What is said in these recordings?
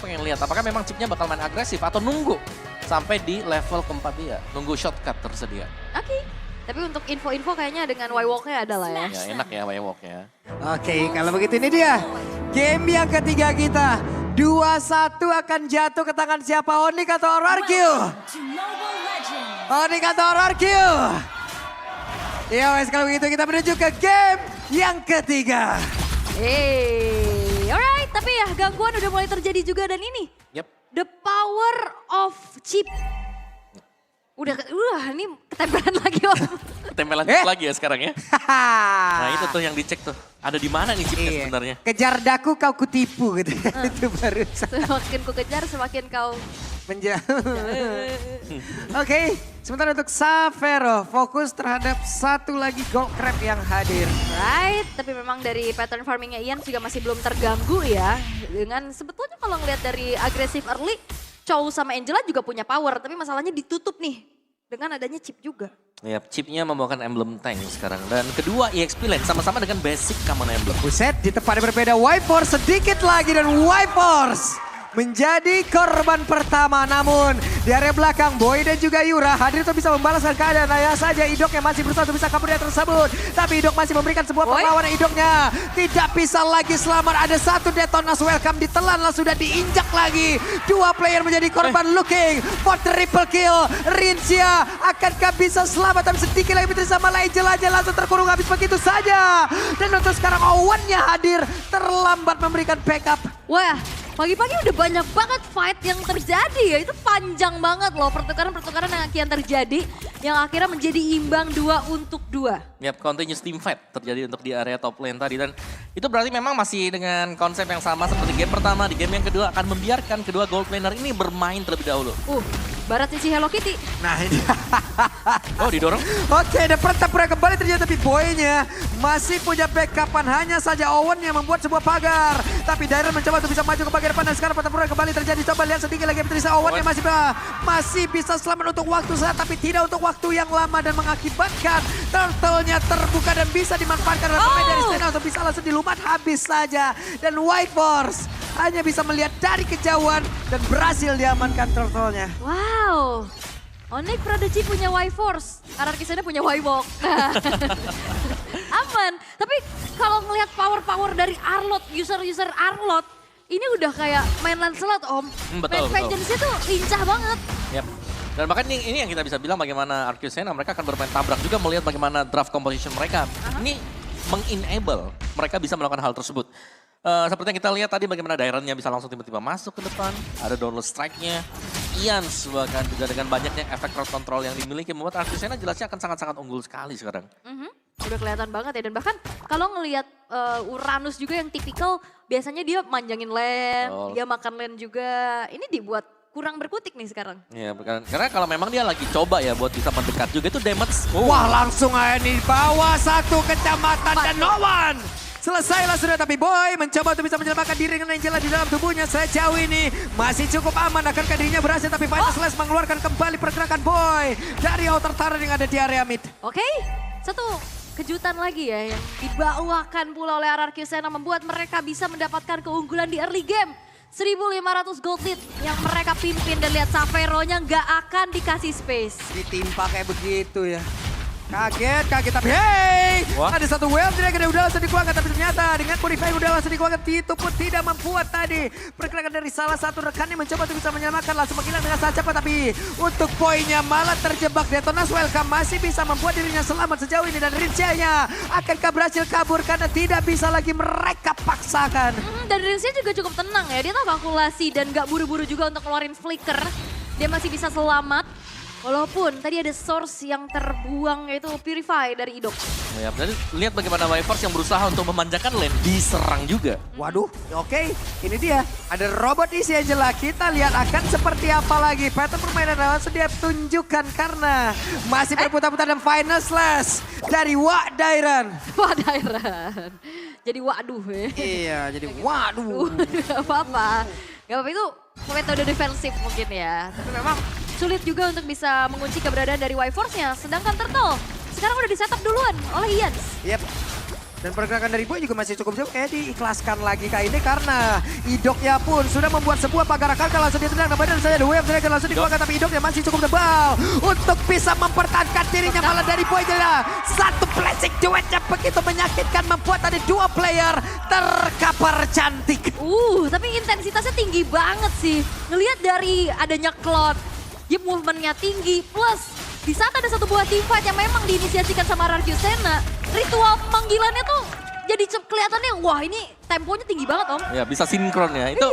pengen lihat apakah memang chipnya bakal main agresif atau nunggu sampai di level keempat dia. Nunggu shortcut tersedia. Oke. Tapi untuk info-info kayaknya dengan Y-Walk-nya ada lah ya. Ya enak ya Y-Walk ya. Oke, kalau begitu ini dia. Game yang ketiga kita. 2-1 akan jatuh ke tangan siapa? Onyx atau RRQ? Onyx atau RRQ? Ya wes, kalau begitu kita menuju ke game yang ketiga. Alright. Tapi ya gangguan udah mulai terjadi juga dan ini. Yep. The power of chip. Udah ini ketempelan lagi Om. Ketempelan lagi ya sekarang ya. Nah itu tuh yang dicek tuh. Ada di mana nih chipnya sebenarnya? Kejar daku kau kutipu gitu. Itu baru. Semakin ku kejar semakin kau. Oke, sementara untuk Savero fokus terhadap satu lagi gold crab yang hadir. Right, tapi memang dari pattern farmingnya Ian juga masih belum terganggu ya. Dengan sebetulnya kalau ngelihat dari agresif early, Chow sama Angela juga punya power. Tapi masalahnya ditutup nih dengan adanya chip juga. Ya, chipnya membawakan emblem tank sekarang. Dan kedua EXP Lane sama-sama dengan basic common emblem. Buset, di tempat yang berbeda Y-Force sedikit lagi dan Y-Force menjadi korban pertama. Namun di area belakang Boy dan juga Yura hadir untuk bisa membalaskan keadaan. Hanya saja Idok yang masih berusaha untuk bisa kabur dari tersebut. Tapi Idok masih memberikan sebuah perlawanan. Idoknya tidak bisa lagi selamat. Ada satu Detonas welcome ditelan langsung sudah diinjak lagi. Dua player menjadi korban looking for triple kill. Rincia akankah bisa selamat? Tapi sedikit lagi bersama sama Angela langsung terkurung habis begitu saja. Dan untuk sekarang Owennya hadir terlambat memberikan backup. Wah, pagi-pagi udah banyak banget fight yang terjadi ya. Itu panjang banget loh pertukaran-pertukaran yang akhirnya terjadi. Yang akhirnya menjadi imbang 2-2. Yap, continuous team fight terjadi untuk di area top lane tadi. Dan itu berarti memang masih dengan konsep yang sama seperti game pertama. Di game yang kedua akan membiarkan kedua gold laner ini bermain terlebih dahulu. Barat sisi Hello Kitty. Nah ini. Oh didorong. Oke, ada pertempuran kembali terjadi tapi Boy-nya masih punya backupan. Hanya saja Owen yang membuat sebuah pagar. Tapi Dairon mencoba untuk bisa maju ke bagian depan dan sekarang pertempuran kembali terjadi. Coba lihat sedikit lagi Beatrice Owen yang masih bisa selamat untuk waktu saat tapi tidak untuk waktu yang lama dan mengakibatkan turtle-nya terbuka dan bisa dimanfaatkan oleh pemain dari Stena untuk bisa langsung dilumat habis saja. Dan White Force hanya bisa melihat dari kejauhan dan berhasil diamankan turtle-nya. Wow. Onyx Prodigy punya Y-Force, RRQ sana punya Y-Walk. Aman. Tapi kalau ngelihat power-power dari Arlott, user-user Arlott, ini udah kayak main Lancelot Om. Betul, main Vengeance-nya tuh lincah banget. Yap. Dan bahkan ini yang kita bisa bilang bagaimana RQ Sena mereka akan bermain tabrak juga melihat bagaimana draft composition mereka. Ini meng-enable mereka bisa melakukan hal tersebut. Seperti yang kita lihat tadi bagaimana Dairon-nya bisa langsung tiba-tiba masuk ke depan. Ada download strike-nya. Ians bahkan juga dengan banyaknya efek crowd control yang dimiliki membuat RQ Sena jelasnya akan sangat-sangat unggul sekali sekarang. Udah kelihatan banget ya. Dan bahkan kalau ngelihat Uranus juga yang tipikal biasanya dia manjangin lane, dia makan lane juga. Ini dibuat kurang berkutik nih sekarang. Iya, karena kalau memang dia lagi coba ya buat bisa mendekat juga itu damage. Wah langsung aja di bawah satu kecamatan dan no one. Selesailah sudah tapi Boy mencoba untuk bisa menyelamatkan diri dengan Angela di dalam tubuhnya sejauh ini. Masih cukup aman, akankah dirinya berhasil tapi Final Slash mengeluarkan kembali pergerakan Boy dari outer turret yang ada di area mid. Oke, satu kejutan lagi ya yang dibawakan pula oleh RRQ Sena membuat mereka bisa mendapatkan keunggulan di early game. 1.500 gold lead yang mereka pimpin dan lihat Savero-nya nggak akan dikasih space. Ditimpa kayak begitu ya. Kaget tapi hey! Ada satu wave dragon yang udah langsung dikeluarkan tapi ternyata dengan modify udah langsung dikeluarkan itu pun tidak membuat tadi pergerakan dari salah satu rekannya mencoba untuk bisa menyelamatkan langsung menghilang dengan sangat cepat tapi untuk poinnya malah terjebak. Detonas welcome masih bisa membuat dirinya selamat sejauh ini dan Rincianya akankah berhasil kabur karena tidak bisa lagi mereka paksakan. Dan Rincia juga cukup tenang ya, dia tahu kalkulasi dan gak buru-buru juga untuk keluarin flicker. Dia masih bisa selamat. Walaupun tadi ada source yang terbuang yaitu Purify dari Idok. Ya, jadi lihat bagaimana Y-Force yang berusaha untuk memanjakan lane diserang juga. Waduh, oke, ini dia. Ada robot isi Angela, kita lihat akan seperti apa lagi. Pattern permainan langsung dia tunjukkan karena masih berputar-putar dan Final Slash dari Wak Dairon. Wak Dairon. Jadi waduh ya. Iya, jadi waduh. Gak apa-apa. Gak apa-apa itu metode defensif mungkin ya. Tapi memang sulit juga untuk bisa mengunci keberadaan dari Y-Force-nya. Sedangkan Turtle sekarang udah di setup duluan oleh Ians. Yep. Dan pergerakan dari Boy juga masih cukup jauh. Kayak diikhlaskan lagi kali ini karena Idoknya pun sudah membuat sebuah pagar akal langsung ditendang. Dan badan saja The Wave Dragon langsung dikeluarkan. Tapi Idoknya masih cukup tebal untuk bisa mempertahankan dirinya. Malah dari Boy adalah satu flashing duetnya begitu menyakitkan. Membuat ada dua player terkapar cantik. Tapi intensitasnya tinggi banget sih. Ngelihat dari adanya Cloud, dia movementnya tinggi. Plus di saat ada satu buah teamfight yang memang diinisiasikan sama Arcusena, ritual pemanggilannya tuh jadi kelihatannya wah ini temponya tinggi banget Om. Ya bisa sinkron ya. Itu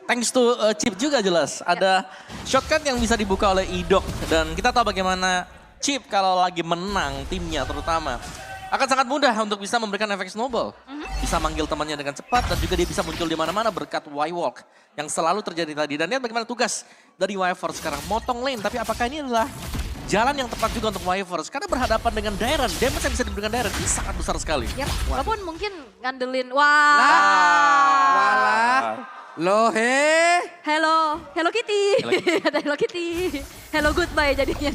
thanks to Chip juga jelas. Ada shortcut yang bisa dibuka oleh Idok. Dan kita tahu bagaimana Chip kalau lagi menang timnya terutama. Akan sangat mudah untuk bisa memberikan efek snowball. Bisa manggil temannya dengan cepat dan juga dia bisa muncul di mana-mana berkat Y-Walk. Yang selalu terjadi tadi. Dan lihat bagaimana tugas dari Y-Force sekarang. Motong lane, tapi apakah ini adalah jalan yang tepat juga untuk Y-Force? Karena berhadapan dengan Daren, damage yang bisa diberikan Daren ini sangat besar sekali. Yap, walaupun mungkin ngandelin, Walah. Lohe. Hello Kitty. Ada Hello Kitty. Hello goodbye jadinya.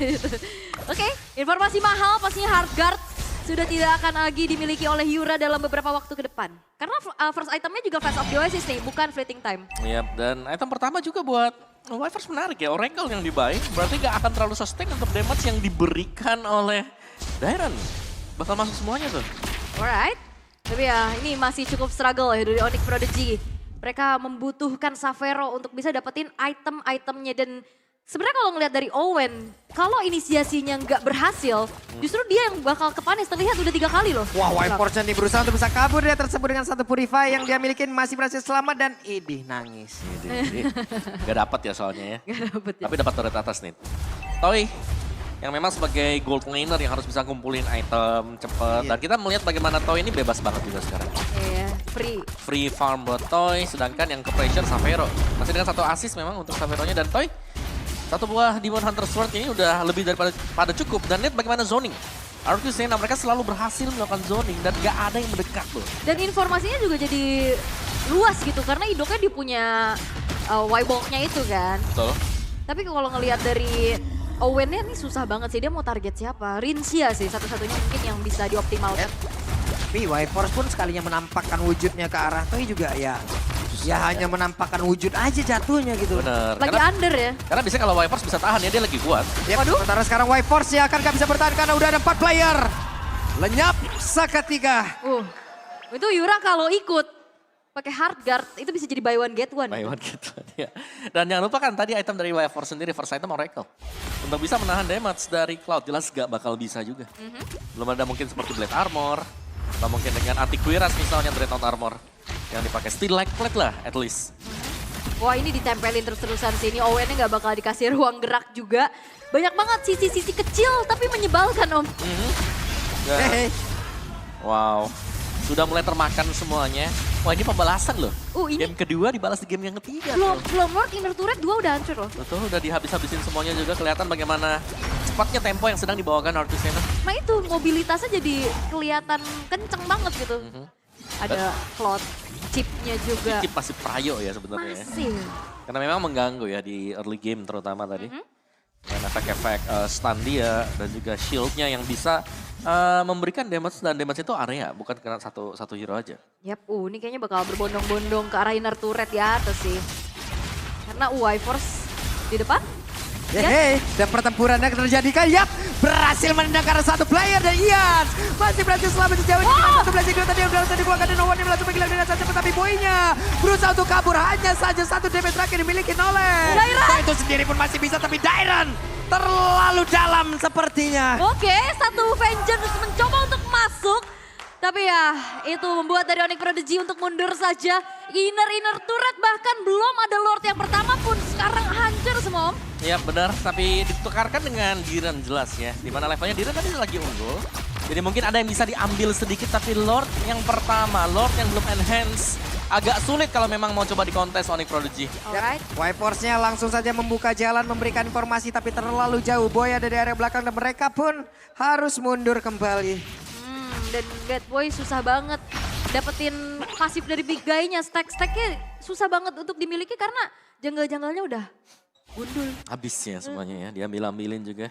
Oke, informasi mahal pastinya Heartguard sudah tidak akan lagi dimiliki oleh Yura dalam beberapa waktu ke depan. Karena first itemnya juga Flash of the Oasis nih, bukan Fleeting Time. Iya, dan item pertama juga buat Y-Force menarik ya, Oracle yang dibuy berarti gak akan terlalu sustain untuk damage yang diberikan oleh Daren. Bakal masuk semuanya tuh. Alright, tapi ya ini masih cukup struggle ya dari Onyx Prodigy. Mereka membutuhkan Savero untuk bisa dapetin item-itemnya dan sebenarnya kalau ngelihat dari Owen, kalau inisiasinya nggak berhasil, justru dia yang bakal kepanis. Terlihat udah 3 kali loh. Wah, Y-Force nih berusaha untuk bisa kabur. Dia tersebut dengan satu Purify yang dia miliki masih berhasil selamat dan idih nangis. Gak dapat ya soalnya ya. Gak dapet ya. Tapi dapat dari atas nih. Toy yang memang sebagai gold laner yang harus bisa kumpulin item cepet. Dan kita melihat bagaimana Toy ini bebas banget juga sekarang. Iya, free. Free farm buat Toy, sedangkan yang ke pressure Savero. Masih dengan satu assist memang untuk Saveronya dan Toy. Satu buah Demon Hunter Sword ini udah lebih daripada cukup. Dan lihat bagaimana zoning. Arcusena mereka selalu berhasil melakukan zoning dan gak ada yang mendekat loh. Dan informasinya juga jadi luas gitu karena Idoknya dia punya Y-Bulk-nya itu kan. Betul. Tapi kalau ngelihat dari Owen-nya ini susah banget sih. Dia mau target siapa? Rinsia sih satu-satunya mungkin yang bisa dioptimalkan. Tapi Y-Force pun sekalinya menampakkan wujudnya ke arah Toy juga ya. Ya hanya menampakkan wujud aja jatuhnya gitu. Bener. Lagi under ya. Karena biasanya kalau Y-Force bisa tahan ya dia lagi kuat. Yep, sementara sekarang Y-Force ya akan gak bisa bertahan karena udah ada 4 player. Lenyap seketika. Itu Yura kalau ikut pakai Heartguard itu bisa jadi buy one get one. Buy one get one, ya. Dan jangan lupa kan tadi item dari Y-Force sendiri, first item Oracle. Untuk bisa menahan damage dari Cloud, jelas gak bakal bisa juga. Belum ada mungkin seperti Blade Armor, atau mungkin dengan Antiquiras misalnya Dreadnought Armor. Yang dipakai Steel Like Plate lah at least. Wah ini ditempelin terus-terusan sih, ini Owen-nya gak bakal dikasih ruang gerak juga. Banyak banget sisi-sisi kecil tapi menyebalkan Om. Dan, wow, sudah mulai termakan semuanya. Wah ini pembalasan loh. Ini game kedua dibalas di game yang ketiga. Belum work, inner turret 2 udah hancur loh. Betul, udah dihabis-habisin semuanya juga. Kelihatan bagaimana cepatnya tempo yang sedang dibawakan Arcusena. Nah itu mobilitasnya jadi kelihatan kenceng banget gitu. Ada Cloud, chipnya juga. Chip masih prayo ya sebenarnya. Masih. Karena memang mengganggu ya di early game terutama tadi. Dan efek-efek stun dia dan juga shieldnya yang bisa memberikan damage dan damage itu area bukan kena satu hero aja. Yap, ini kayaknya bakal berbondong-bondong ke arah inner turret di atas sih. Karena Y-Force di depan. Dan pertempuran yang terjadi kan, berhasil menendang karena satu player dan Ian masih berhasil selamat sejauh ini. Satu blessing tadi yang berhasil dikeluarkan dan Owen yang langsung menghilang dengan sangat cepat, tapi boynya berusaha untuk kabur, hanya saja satu damage terakhir dimiliki oleh Dairon. Itu sendiri pun masih bisa, tapi Dairon terlalu dalam sepertinya. Oke, satu Vengeance mencoba untuk masuk. Tapi ya, itu membuat dari Onyx Prodigy untuk mundur saja. Inner turret bahkan belum ada Lord yang pertama pun sekarang hancur semua Om. Iya benar, tapi ditukarkan dengan Diren jelas ya. Dimana levelnya Diren tadi lagi unggul. Jadi mungkin ada yang bisa diambil sedikit, tapi Lord yang pertama, Lord yang belum enhance. Agak sulit kalau memang mau coba di kontes Onyx Prodigy. Alright. Y-Force-nya langsung saja membuka jalan, memberikan informasi, tapi terlalu jauh. Boy ada di area belakang dan mereka pun harus mundur kembali. Dan Bad Boy susah banget dapetin pasif dari big guy-nya. Stack-stacknya susah banget untuk dimiliki karena jungle-jungle-nya udah gundul. Habis ya semuanya ya, diambil-ambilin juga.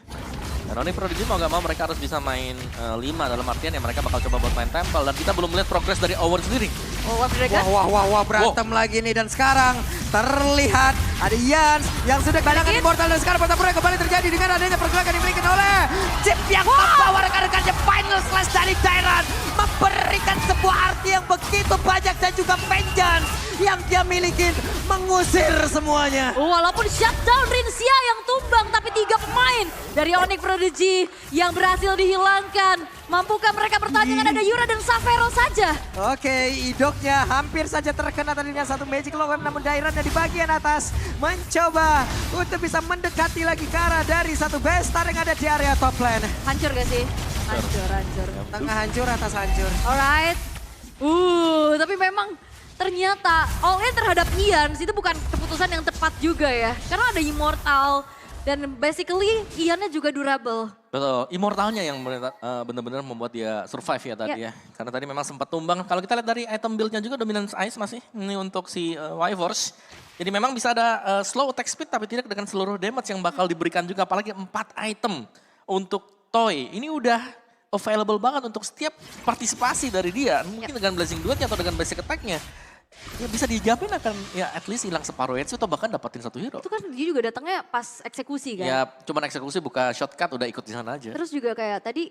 Dan Onyx Prodigy mau gak mau mereka harus bisa main 5 dalam artian ya mereka bakal coba buat main temple. Dan kita belum melihat progres dari Owen sendiri. Oh, Wave Dragon. Wah, berantem lagi nih. Dan sekarang terlihat ada Yans yang sudah kehilangan Immortal. Dan sekarang pertempuran kembali terjadi dengan adanya pergerakan dimiliki oleh Chip yang membawa rekan-rekannya Final Slash dari Dairan. Memberikan sebuah arti yang begitu banyak dan juga vengeance yang dia miliki mengusir semuanya. Walaupun shutdown Rinsia yang tumbang, tapi 3 pemain dari Onyx Prodigy yang berhasil dihilangkan. Mampukah mereka bertahan dengan ada Yura dan Savero saja? Oke, idoknya hampir saja terkena tadinya satu Magic Low Wave, namun Dairan di bagian atas mencoba untuk bisa mendekati lagi ke arah dari satu base star yang ada di area top lane. Hancur gak sih? Hancur. Tengah hancur, atas hancur. Alright. Tapi memang ternyata all in terhadap Ian itu bukan keputusan yang tepat juga ya. Karena ada Immortal dan basically Iannya juga durable. Betul, Immortalnya yang benar-benar membuat dia survive ya tadi ya. Karena tadi memang sempat tumbang. Kalau kita lihat dari item build-nya juga Dominance Ice masih ini untuk si Wyvers. Jadi memang bisa ada slow attack speed tapi tidak dengan seluruh damage yang bakal diberikan juga. Apalagi 4 item untuk Toy. Ini udah available banget untuk setiap partisipasi dari dia. Mungkin dengan Blazing Duetnya atau dengan basic attack-nya. Ya bisa dijamin akan ya at least hilang separuh HP atau bahkan dapetin 1 hero. Itu kan dia juga datangnya pas eksekusi kan? Ya cuman eksekusi buka shortcut udah ikut di sana aja. Terus juga kayak tadi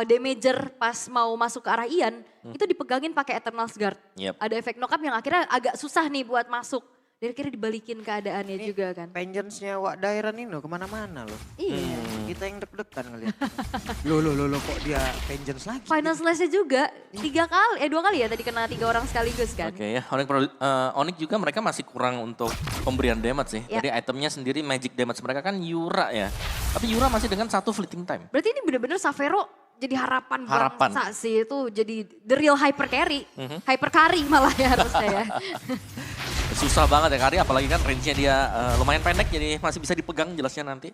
damager pas mau masuk ke arah Ian itu dipegangin pakai Eternal's Guard. Yep. Ada efek knock up yang akhirnya agak susah nih buat masuk. Dan akhirnya dibalikin keadaannya juga kan. Vengeance-nya Wak Dairan ini loh kemana-mana loh. Iya. Kita yang deg-degan ngeliat. Loh kok dia vengeance lagi? Final Slash-nya juga 2 kali ya tadi kena 3 orang sekaligus kan. Oke ya, Onyx juga mereka masih kurang untuk pemberian damage sih. Ya. Jadi itemnya sendiri magic damage mereka kan Yura ya. Tapi Yura masih dengan 1 fleeting time. Berarti ini bener-bener Savero jadi harapan Harapan. bangsa sih itu jadi the real hyper carry. Hyper carry malah ya harusnya ya. Susah banget ya Kari, apalagi kan range-nya dia lumayan pendek jadi masih bisa dipegang jelasnya nanti.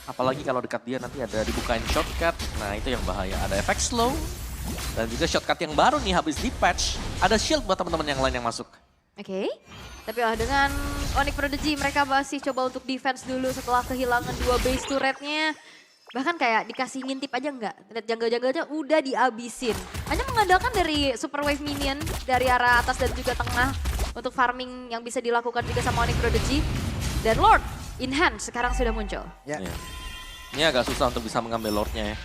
Apalagi kalau dekat dia nanti ada dibukain shortcut, nah itu yang bahaya. Ada efek slow dan juga shortcut yang baru nih habis di patch. Ada shield buat teman-teman yang lain yang masuk. Oke. Tapi dengan Onyx Prodigy mereka masih coba untuk defense dulu setelah kehilangan 2 base turretnya. Bahkan kayak dikasih ngintip aja enggak. Jungle-jungle-nya udah dihabisin. Hanya mengandalkan dari super wave minion dari arah atas dan juga tengah. Untuk farming yang bisa dilakukan juga sama Onyx Prodigy. Dan Lord in hand sekarang sudah muncul. Ya. Ini agak susah untuk bisa mengambil Lordnya ya.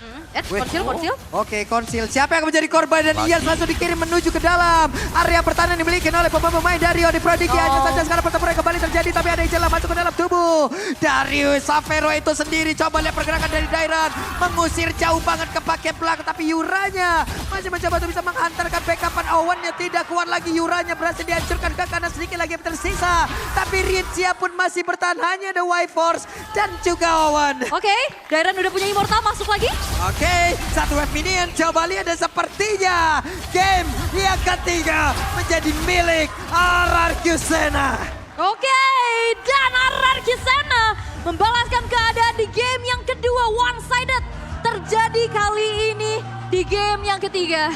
Konsil. Oke, Konsil. Siapa yang menjadi korban dan Ian langsung dikirim menuju ke dalam area pertahanan yang dimiliki oleh pemain dari Onyx Prodigy. Hanya saja sekarang pertempuran kembali terjadi tapi ada Ijela masuk ke dalam tubuh dari Savero itu sendiri. Coba lihat pergerakan dari Dairan. Mengusir jauh banget ke paket belakang tapi Yuranya masih mencoba untuk bisa menghantarkan backupan Owennya. Tidak kuat lagi Yuranya berhasil dihancurkan ke kanan sedikit lagi yang tersisa. Tapi Rinsia pun masih bertahan hanya The Wyforce dan juga Owen. Oke, Dairan udah punya Immortal masuk lagi. Oke, satu wave minion coba lihat dan sepertinya game yang ketiga menjadi milik RRQ Sena. Oke, dan RRQ Sena membalaskan keadaan di game yang kedua one-sided. Terjadi kali ini di game yang ketiga.